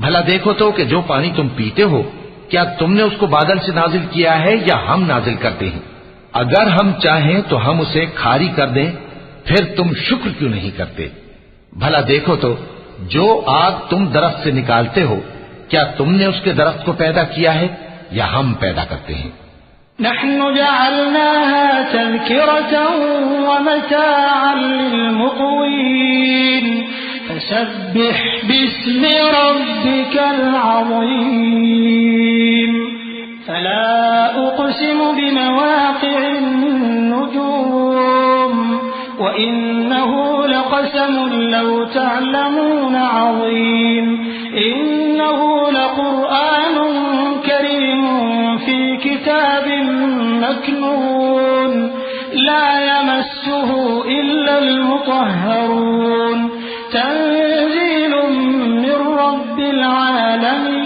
भला देखो तो कि जो पानी तुम पीते हो, क्या तुमने उसको बादल से नाजिल किया है या हम नाजिल करते हैं? अगर हम चाहें तो हम उसे खारी कर दें, फिर तुम शुक्र क्यों नहीं करते? भला देखो तो जो आग तुम दरख्त से निकालते हो, क्या तुमने उसके दरख्त को पैदा किया है या हम पैदा करते हैं? नहनु जअलनाहा तज़किरतन व मताअन लिलमुक़वीन फसब्बिह बिस्मि रब्बिकल अज़ीम फला उक़सिमु बिमवाक़िअन नुजूम व इन्नहु लक़समुन लौ तअलमून अज़ीम इन्नहु लक़ुरआनुन करीमुन फी किताबिन मकनून ला यमस्सुहु इल्लल मुतहहरून तंज़ीलुम मिन रब्बिल आलमीन।